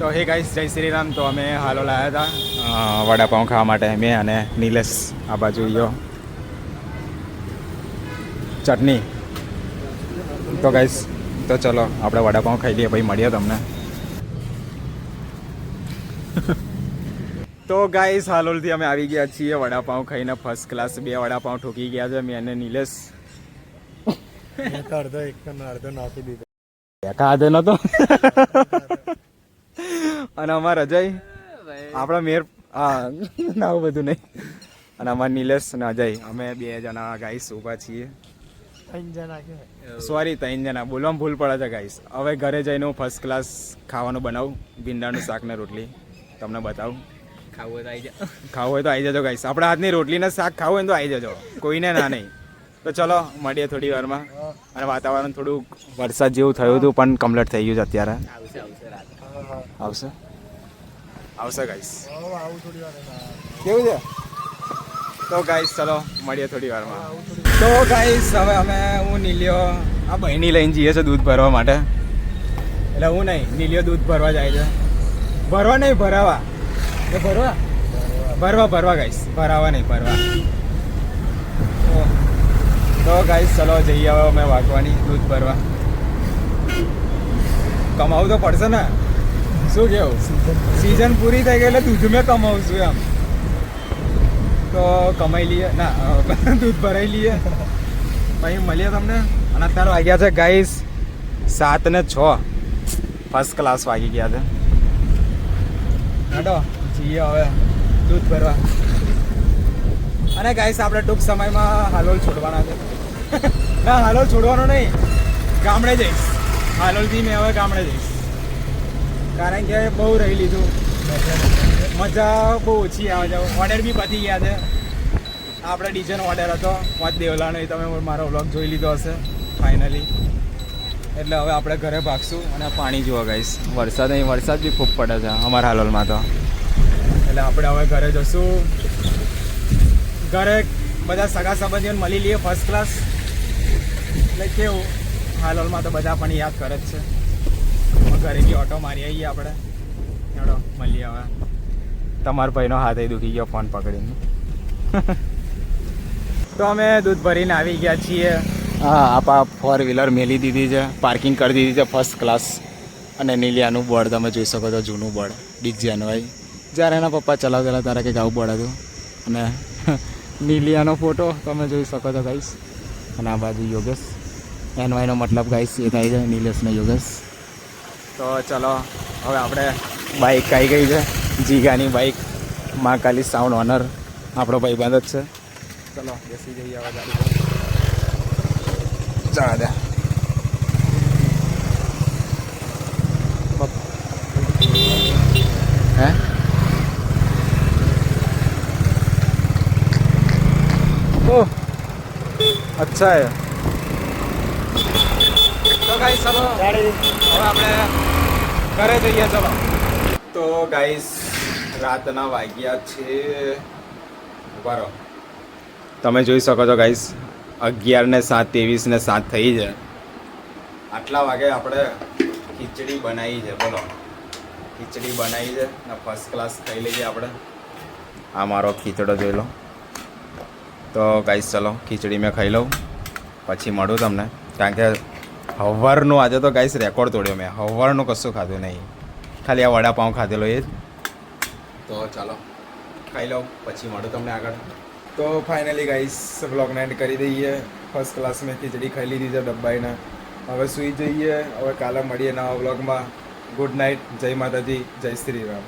તો હે ગાઈસ, જય શ્રી રામ. તો અમે હાલો લાવ્યા હતા વડાપાઉં ખાવા માટે, મેં અને નિલેશ. આ બાજુ યો ચટણી. તો ગાઈસ, તો ચલો આપણે વડાપાઉં ખાઈ લઈએ, પછી મળીએ તમને. તો ગાઈસ, હાલોલથી અમે આવી ગયા છીએ વડાપાઉં ખાઈને. ફર્સ્ટ ક્લાસ 2 વડાપાઉં ઠોકી ગયા છે મેં અને નિલેશ. અડધો નાખી દીધો. ખાધે નતો. અને અમારા અજય, આપણા મેર, હા ના બધું નહીં. અને અમારા નિલેશ અને અજય, અમે 2 જણા ગાઈસ ઊભા છીએ. 3 જણા કે સોરી, 3 જણા બોલવામાં ભૂલ પડે છે ગાઈસ. હવે ઘરે જઈને હું ફર્સ્ટ ક્લાસ ખાવાનું બનાવું, ભીંડાનું શાક ને રોટલી તમને બતાવું. ખાવું હોય તો આવી જજો ગાઈસ. આપણા હાથની રોટલી ને શાક ખાવું હોય તો આવી જજો, કોઈને ના નહીં. તો ચલો મળીએ થોડી વારમાં. અને વાતાવરણ થોડું વરસાદ જેવું થયું હતું, પણ કમ્પ્લીટ થઈ ગયું છે અત્યારે. આવશે ગાઈસ. કેવું છે? તો ગાઈસ ચલો મળીએ થોડી વારમાં. તો ગાઈસ, હવે અમે હું નીલિયો આ બહેની લઈને જઈએ છે દૂધ ભરવા માટે. એટલે હું નહીં, નીલિયો દૂધ ભરવા જાય છે. ભરવા નહીં, ભરાવા. એ ભરવા ગાઈસ, ભરાવા નહીં, ભરવા. તો ગાઈસ ચલો જઈએ હવે અમે વાગવાની દૂધ ભરવા. કમાવું તો પડશે ને, શું કેવું? સિઝન પૂરી થઈ ગઈ એટલે દૂધ મેં કમાવું છું એમ. તો કમાઈ લઈએ, ના દૂધ ભરાઈ લઈએ, પછી મળીએ તમને. અને અત્યારે વાગ્યા છે ગાઈસ 7:06. ફર્સ્ટ ક્લાસ વાગી ગયા છે. હટો જઈએ હવે દૂધ ભરવા. અને ગાઈસ, આપણે ટૂંક સમયમાં હાલોલ છોડવાના છે. ના, હાલોલ છોડવાનો નહીં, ગામડે જઈશ. હાલોલથી મેં હવે ગામડે જઈશ, કારણ કે બહુ રહી લીધું. મજા બહુ ઓછી આવે છે. ઓર્ડર બી પતી ગયા છે. આપણે ડીજેનો ઓર્ડર હતો 5 દેવલાનો, એ તમે મારો વ્લોગ જોઈ લીધો હશે ફાઇનલી. એટલે હવે આપણે ઘરે ભાગશું. અને પાણી જુઓ ગાઈસ, વરસાદ બી ખૂબ પડે છે અમારા હાલોલમાં તો. એટલે આપણે હવે ઘરે જશું. ઘરે બધા સગા સંબંધીઓને મળી લઈએ ફર્સ્ટ ક્લાસ. એટલે કેવું, હાલોલમાં તો બધા પણ યાદ કરે જ છે. ઘરેથી ઓટો મારી આવીએ આપણે. ચાલો મળીએ હવે. તમારા ભાઈનો હાથે દુખી ગયો ફોન પકડીને. તો અમે દૂધ ભરીને આવી ગયા છીએ. હા, આપા 4 વ્હીલર મેલી દીધી છે, પાર્કિંગ કરી દીધી છે ફર્સ્ટ ક્લાસ. અને નીલિયાનું બોર્ડ તમે જોઈ શકો છો, જૂનું બોર્ડ ડીજેનું ભાઈ. જ્યારે એના પપ્પા ચલાવતા ત્યારે કંઈક આવું બોર્ડ હતું. અને નીલિયાનો ફોટો તમે જોઈ શકો છો ગાઈસ. અને આ બાજુ યોગેશ, એનવાયનો મતલબ ગાઈસ એ થાય છે, નિલેશ ને યોગેશ. તો ચલો હવે આપણે બાઇક આવી ગઈ છે, જીગાની બાઇક. મહાકાલી સાઉન્ડ ઓનર આપણો ભાઈબંધ જ છે. ચલો બેસી જઈએ હવે ગાડી પર. જવા દે. હે ओह अच्छा है. તો ગાઈસ ચલો હવે આપણે ઘરે જઈએ. ચલો તો ગાઈસ, રાતના વાગ્યા છે, બરો તમે જોઈ શકો છો ગાઈસ, 11:07 થઈ છે. આટલા વાગે આપણે ખીચડી બનાવી છે. બોલો, ખીચડી બનાવી છે ને ફર્સ્ટ ક્લાસ ખાઈ લઈએ આપણે. આ મારો ખીચડો જોઈ લો. તો ગાઈસ ચલો ખીચડી મેં ખાઈ લઉં, પછી મળું તમને. કારણ કે હવારનું આજે તો ગાઈસ રેકોર્ડ તોડ્યો મેં. હવારનું કશું ખાધું નહીં, ખાલી આ વડાપાઉં ખાધેલો એ જ. તો ચાલો ખાઈ લઉં, પછી મળું તમને આગળ. તો ફાઇનલી ગાઈસ, બ્લોગને એન્ડ કરી દઈએ. ફર્સ્ટ ક્લાસ મેં ખીચડી ખાઈ લીધી છે ડબ્બાઈને. હવે સૂઈ જઈએ. હવે કાલે મળીએ નવા બ્લોગમાં. Good night. જય માતાજી, જય શ્રી રામ.